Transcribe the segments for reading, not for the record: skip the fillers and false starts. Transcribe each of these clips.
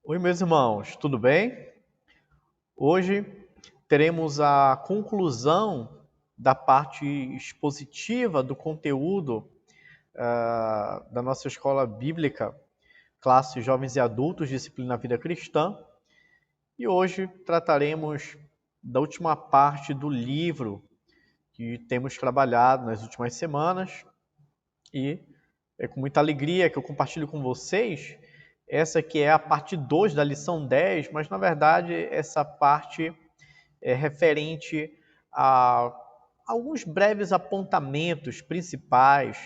Oi, meus irmãos, tudo bem? Hoje teremos a conclusão da parte expositiva do conteúdo da nossa escola bíblica, classe Jovens e Adultos, Disciplina Vida Cristã. E hoje trataremos da última parte do livro que temos trabalhado nas últimas semanas. E é com muita alegria que eu compartilho com vocês essa que é a parte 2 da lição 10, mas na verdade essa parte é referente a alguns breves apontamentos principais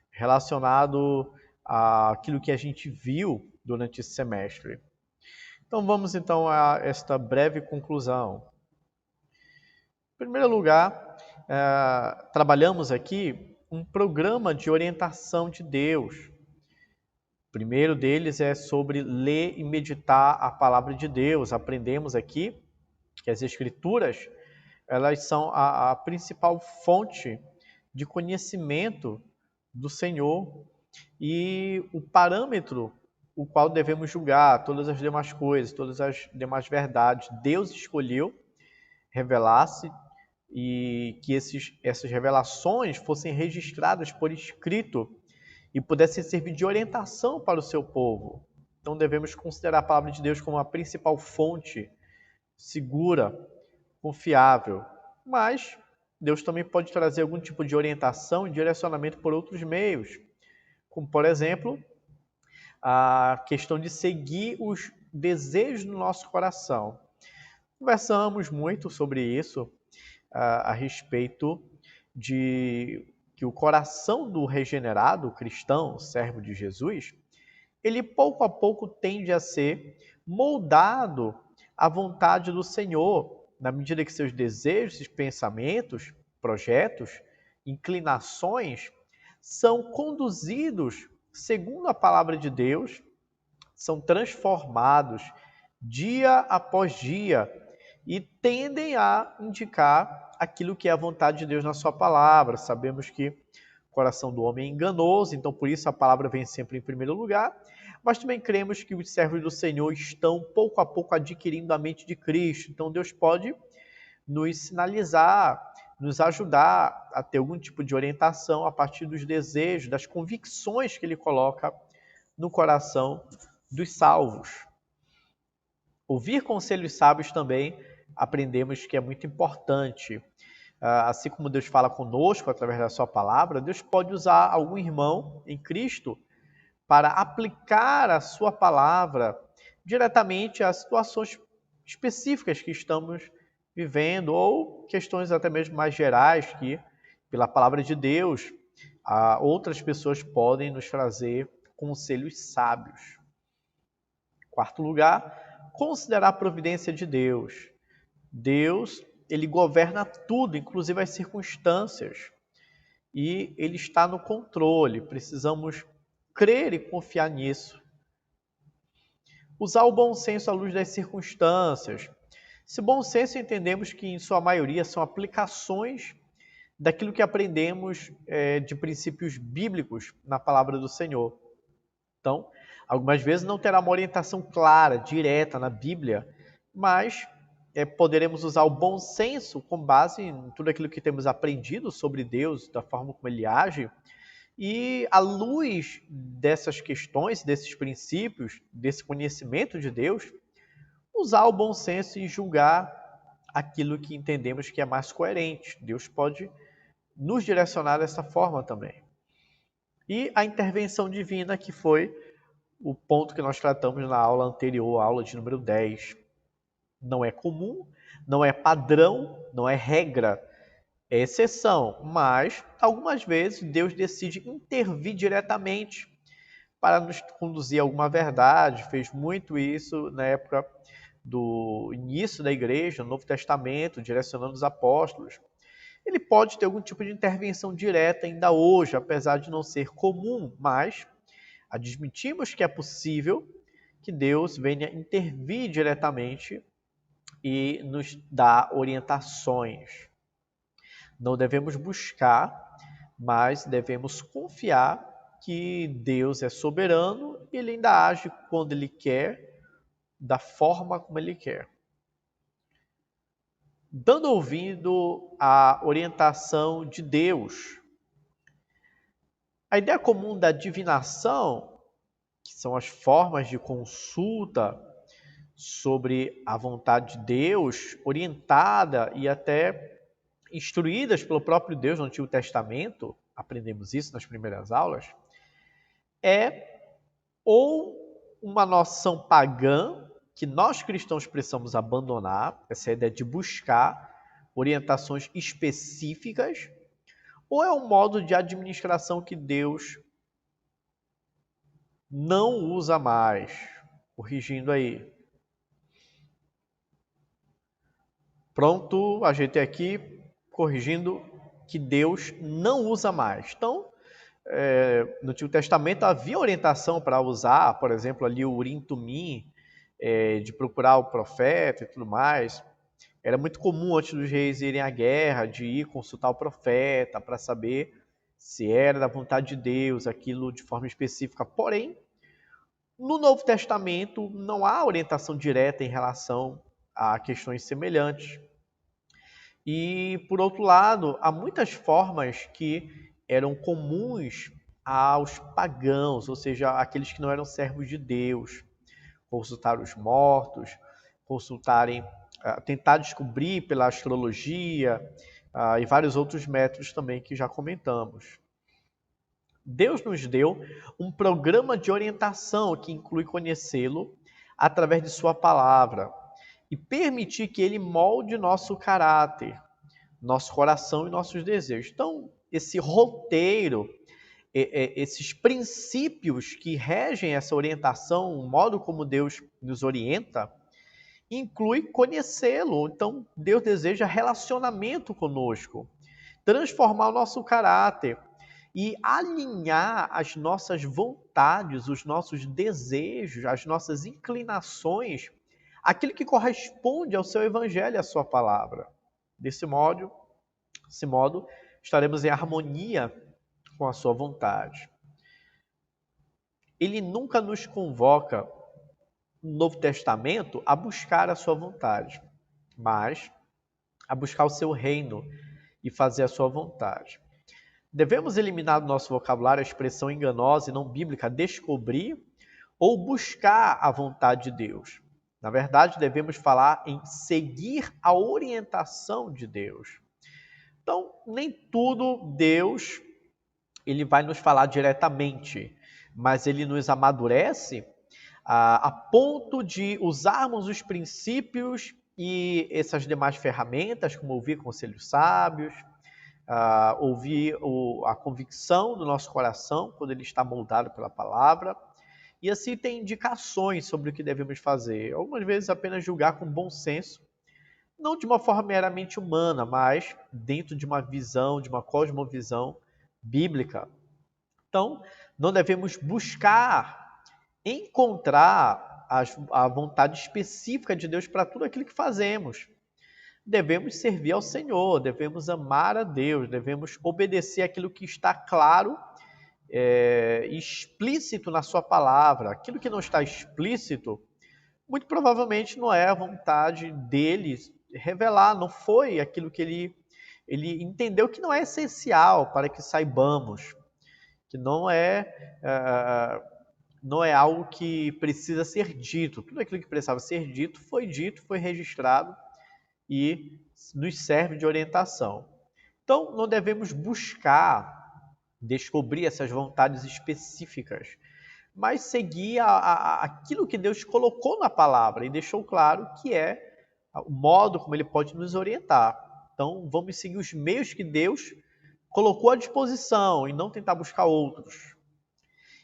relacionado àquilo que a gente viu durante esse semestre. Então vamos então a esta breve conclusão. Em primeiro lugar, trabalhamos aqui um programa de orientação de Deus. O primeiro deles é sobre ler e meditar a palavra de Deus. Aprendemos aqui que as Escrituras elas são a principal fonte de conhecimento do Senhor e o parâmetro o qual devemos julgar todas as demais coisas, todas as demais verdades. Deus escolheu revelar-se e que essas revelações fossem registradas por escrito e pudessem servir de orientação para o seu povo. Então devemos considerar a palavra de Deus como a principal fonte segura, confiável. Mas Deus também pode trazer algum tipo de orientação e direcionamento por outros meios, como por exemplo, a questão de seguir os desejos do nosso coração. Conversamos muito sobre isso a respeito de que o coração do regenerado, o cristão, servo de Jesus, ele pouco a pouco tende a ser moldado à vontade do Senhor, na medida que seus desejos, pensamentos, projetos, inclinações são conduzidos segundo a palavra de Deus, são transformados dia após dia e tendem a indicar aquilo que é a vontade de Deus na sua palavra. Sabemos que o coração do homem é enganoso, então por isso a palavra vem sempre em primeiro lugar, mas também cremos que os servos do Senhor estão pouco a pouco adquirindo a mente de Cristo. Então Deus pode nos sinalizar, nos ajudar a ter algum tipo de orientação a partir dos desejos, das convicções que Ele coloca no coração dos salvos. Ouvir conselhos sábios também aprendemos que é muito importante. Assim como Deus fala conosco através da sua palavra, Deus pode usar algum irmão em Cristo para aplicar a sua palavra diretamente a situações específicas que estamos vivendo ou questões até mesmo mais gerais que, pela palavra de Deus, outras pessoas podem nos trazer conselhos sábios. Quarto lugar, considerar a providência de Deus. Deus, ele governa tudo, inclusive as circunstâncias. E ele está no controle. Precisamos crer e confiar nisso. Usar o bom senso à luz das circunstâncias. Esse bom senso entendemos que, em sua maioria, são aplicações daquilo que aprendemos de princípios bíblicos na palavra do Senhor. Então, algumas vezes não terá uma orientação clara, direta na Bíblia, mas poderemos usar o bom senso com base em tudo aquilo que temos aprendido sobre Deus, da forma como Ele age, e à luz dessas questões, desses princípios, desse conhecimento de Deus, usar o bom senso e julgar aquilo que entendemos que é mais coerente. Deus pode nos direcionar dessa forma também. E a intervenção divina, que foi o ponto que nós tratamos na aula anterior, a aula de número 10. Não é comum, não é padrão, não é regra, é exceção, mas algumas vezes Deus decide intervir diretamente para nos conduzir a alguma verdade. Fez muito isso na época do início da igreja, no Novo Testamento, direcionando os apóstolos. Ele pode ter algum tipo de intervenção direta ainda hoje, apesar de não ser comum, mas admitimos que é possível que Deus venha intervir diretamente e nos dar orientações. Não devemos buscar, mas devemos confiar que Deus é soberano e Ele ainda age quando Ele quer, da forma como Ele quer. Dando ouvido à orientação de Deus. A ideia comum da divinação, que são as formas de consulta sobre a vontade de Deus, orientada e até instruídas pelo próprio Deus no Antigo Testamento, aprendemos isso nas primeiras aulas, é ou uma noção pagã que nós cristãos precisamos abandonar, essa ideia de buscar orientações específicas, ou é um modo de administração que Deus não usa mais? Corrigindo aí. Pronto, ajeitei aqui, corrigindo que Deus não usa mais. Então, no Antigo Testamento havia orientação para usar, por exemplo, ali o Urim Tumim, de procurar o profeta e tudo mais. Era muito comum antes dos reis irem à guerra, de ir consultar o profeta para saber se era da vontade de Deus, aquilo de forma específica. Porém, no Novo Testamento não há orientação direta em relação a questões semelhantes. E, por outro lado, há muitas formas que eram comuns aos pagãos, ou seja, aqueles que não eram servos de Deus. Consultar os mortos, tentar descobrir pela astrologia e vários outros métodos também que já comentamos. Deus nos deu um programa de orientação que inclui conhecê-lo através de sua palavra e permitir que ele molde nosso caráter, nosso coração e nossos desejos. Então, esse roteiro, esses princípios que regem essa orientação, o modo como Deus nos orienta, inclui conhecê-lo. Então, Deus deseja relacionamento conosco, transformar o nosso caráter e alinhar as nossas vontades, os nossos desejos, as nossas inclinações, aquilo que corresponde ao seu evangelho e à sua palavra. Desse modo, estaremos em harmonia com a sua vontade. Ele nunca nos convoca no Novo Testamento a buscar a sua vontade, mas a buscar o seu reino e fazer a sua vontade. Devemos eliminar do nosso vocabulário a expressão enganosa e não bíblica descobrir ou buscar a vontade de Deus. Na verdade, devemos falar em seguir a orientação de Deus. Então, nem tudo Deus ele vai nos falar diretamente, mas ele nos amadurece a ponto de usarmos os princípios e essas demais ferramentas, como ouvir conselhos sábios, ouvir a convicção do nosso coração, quando ele está moldado pela palavra, e assim tem indicações sobre o que devemos fazer. Algumas vezes apenas julgar com bom senso, não de uma forma meramente humana, mas dentro de uma visão, de uma cosmovisão bíblica. Então, não devemos buscar encontrar a vontade específica de Deus para tudo aquilo que fazemos. Devemos servir ao Senhor, devemos amar a Deus, devemos obedecer aquilo que está claro e explícito na sua palavra. Aquilo que não está explícito, muito provavelmente não é a vontade dele revelar, não foi aquilo que ele entendeu que não é essencial para que saibamos, que não é algo que precisa ser dito. Tudo aquilo que precisava ser dito, foi registrado e nos serve de orientação. Então, não devemos buscar descobrir essas vontades específicas, mas seguir aquilo que Deus colocou na palavra e deixou claro que é o modo como ele pode nos orientar. Então, vamos seguir os meios que Deus colocou à disposição e não tentar buscar outros.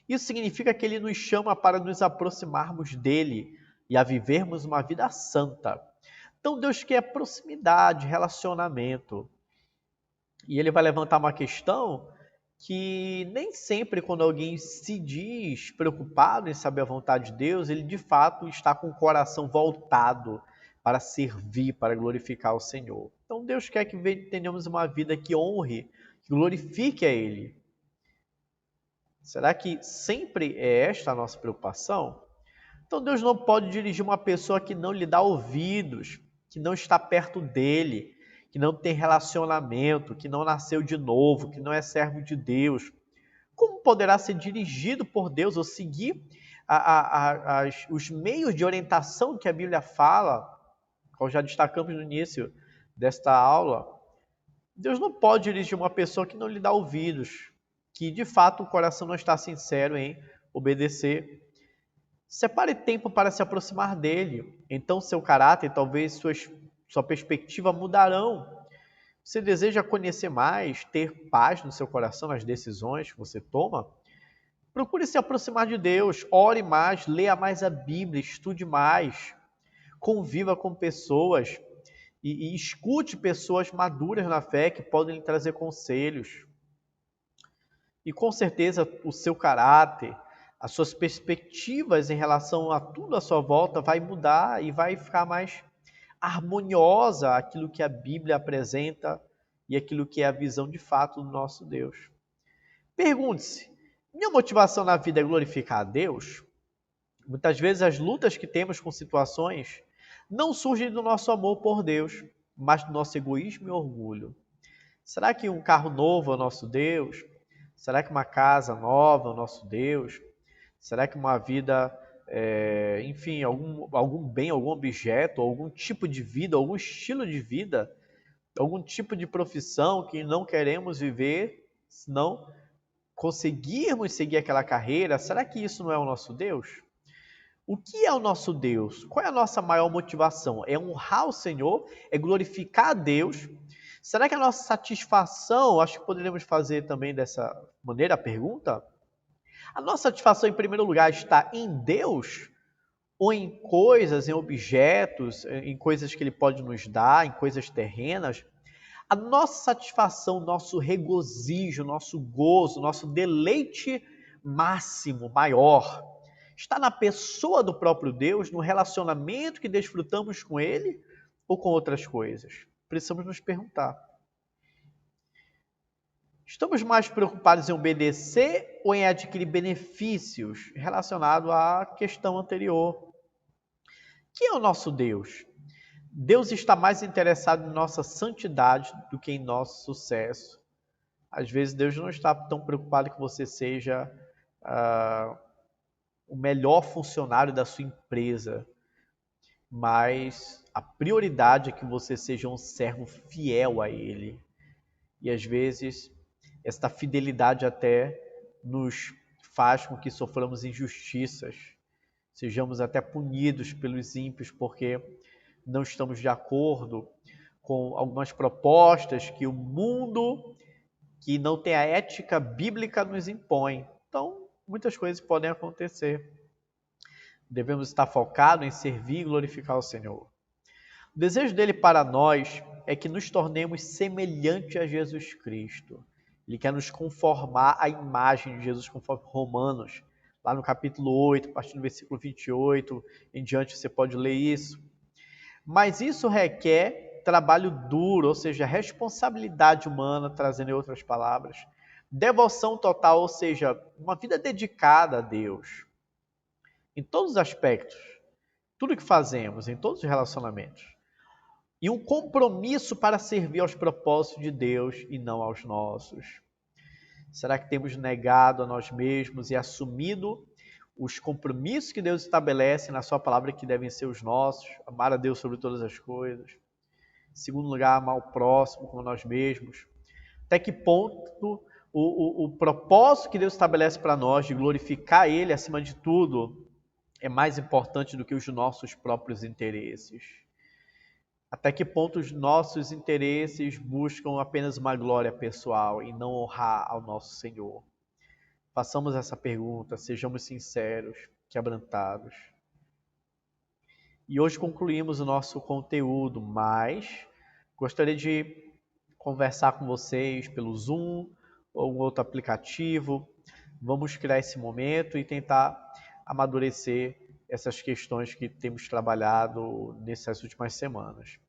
Isso significa que ele nos chama para nos aproximarmos dele e a vivermos uma vida santa. Então, Deus quer proximidade, relacionamento. E ele vai levantar uma questão que nem sempre quando alguém se diz preocupado em saber a vontade de Deus, ele de fato está com o coração voltado para servir, para glorificar o Senhor. Então Deus quer que tenhamos uma vida que honre, que glorifique a Ele. Será que sempre é esta a nossa preocupação? Então Deus não pode dirigir uma pessoa que não lhe dá ouvidos, que não está perto dele, que não tem relacionamento, que não nasceu de novo, que não é servo de Deus. Como poderá ser dirigido por Deus ou seguir os meios de orientação que a Bíblia fala, como já destacamos no início desta aula? Deus não pode dirigir uma pessoa que não lhe dá ouvidos, que de fato o coração não está sincero em obedecer. Separe tempo para se aproximar dele. Então seu caráter, talvez sua perspectiva mudarão. Você deseja conhecer mais, ter paz no seu coração nas decisões que você toma? Procure se aproximar de Deus, ore mais, leia mais a Bíblia, estude mais, conviva com pessoas e escute pessoas maduras na fé que podem lhe trazer conselhos. E com certeza o seu caráter, as suas perspectivas em relação a tudo à sua volta vai mudar e vai ficar mais harmoniosa aquilo que a Bíblia apresenta e aquilo que é a visão de fato do nosso Deus. Pergunte-se, minha motivação na vida é glorificar a Deus? Muitas vezes as lutas que temos com situações não surgem do nosso amor por Deus, mas do nosso egoísmo e orgulho. Será que um carro novo é o nosso Deus? Será que uma casa nova é o nosso Deus? Será que uma vida, enfim, algum bem, algum objeto, algum tipo de vida, algum estilo de vida, algum tipo de profissão que não queremos viver, se não conseguirmos seguir aquela carreira, será que isso não é o nosso Deus? O que é o nosso Deus? Qual é a nossa maior motivação? É honrar o Senhor? É glorificar a Deus? Será que a nossa satisfação, acho que poderíamos fazer também dessa maneira a pergunta, a nossa satisfação em primeiro lugar está em Deus? Ou em coisas, em objetos, em coisas que Ele pode nos dar, em coisas terrenas? A nossa satisfação, nosso regozijo, nosso gozo, nosso deleite máximo, maior, está na pessoa do próprio Deus, no relacionamento que desfrutamos com Ele ou com outras coisas? Precisamos nos perguntar. Estamos mais preocupados em obedecer ou em adquirir benefícios relacionados à questão anterior? Quem é o nosso Deus? Deus está mais interessado em nossa santidade do que em nosso sucesso. Às vezes Deus não está tão preocupado que você seja o melhor funcionário da sua empresa, mas a prioridade é que você seja um servo fiel a Ele. E às vezes esta fidelidade até nos faz com que soframos injustiças, sejamos até punidos pelos ímpios porque não estamos de acordo com algumas propostas que o mundo, que não tem a ética bíblica, nos impõe. Então, muitas coisas podem acontecer. Devemos estar focados em servir e glorificar o Senhor. O desejo dele para nós é que nos tornemos semelhantes a Jesus Cristo. Ele quer nos conformar à imagem de Jesus, conforme Romanos, lá no capítulo 8, a partir do versículo 28, em diante você pode ler isso. Mas isso requer trabalho duro, ou seja, responsabilidade humana, trazendo em outras palavras, devoção total, ou seja, uma vida dedicada a Deus, em todos os aspectos, tudo que fazemos, em todos os relacionamentos. E um compromisso para servir aos propósitos de Deus e não aos nossos. Será que temos negado a nós mesmos e assumido os compromissos que Deus estabelece na sua palavra que devem ser os nossos? Amar a Deus sobre todas as coisas. Em segundo lugar, amar o próximo como nós mesmos. Até que ponto o propósito que Deus estabelece para nós de glorificar Ele acima de tudo é mais importante do que os nossos próprios interesses? Até que ponto os nossos interesses buscam apenas uma glória pessoal e não honrar ao nosso Senhor? Façamos essa pergunta, sejamos sinceros, quebrantados. E hoje concluímos o nosso conteúdo, mas gostaria de conversar com vocês pelo Zoom ou um outro aplicativo. Vamos criar esse momento e tentar amadurecer essas questões que temos trabalhado nessas últimas semanas.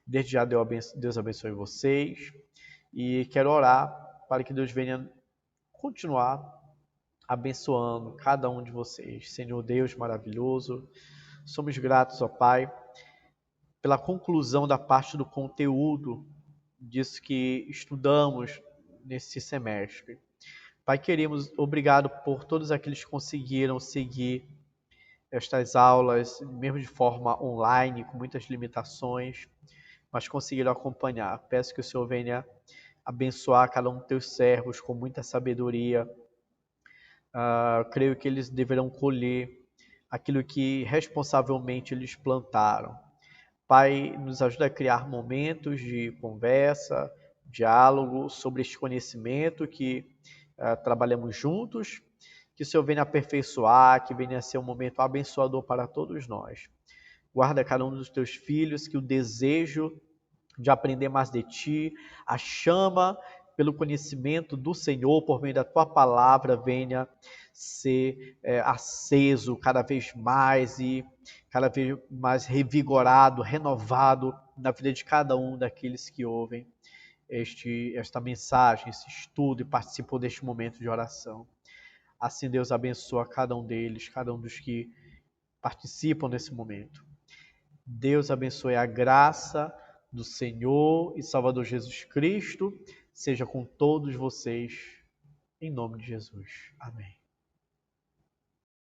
Desde já Deus abençoe vocês e quero orar para que Deus venha continuar abençoando cada um de vocês. Senhor Deus maravilhoso, somos gratos, ó Pai, pela conclusão da parte do conteúdo disso que estudamos nesse semestre. Pai, obrigado por todos aqueles que conseguiram seguir estas aulas, mesmo de forma online, com muitas limitações, mas conseguiram acompanhar. Peço que o Senhor venha abençoar cada um dos teus servos com muita sabedoria. Creio que eles deverão colher aquilo que responsavelmente eles plantaram. Pai, nos ajuda a criar momentos de conversa, diálogo sobre este conhecimento que trabalhamos juntos, que o Senhor venha aperfeiçoar, que venha ser um momento abençoador para todos nós. Guarda cada um dos teus filhos, que o desejo de aprender mais de Ti, a chama pelo conhecimento do Senhor, por meio da Tua palavra, venha ser aceso cada vez mais e cada vez mais revigorado, renovado na vida de cada um daqueles que ouvem esta mensagem, esse estudo e participam deste momento de oração. Assim Deus abençoa cada um deles, cada um dos que participam desse momento. Deus abençoe a graça do Senhor e Salvador Jesus Cristo, seja com todos vocês, em nome de Jesus. Amém.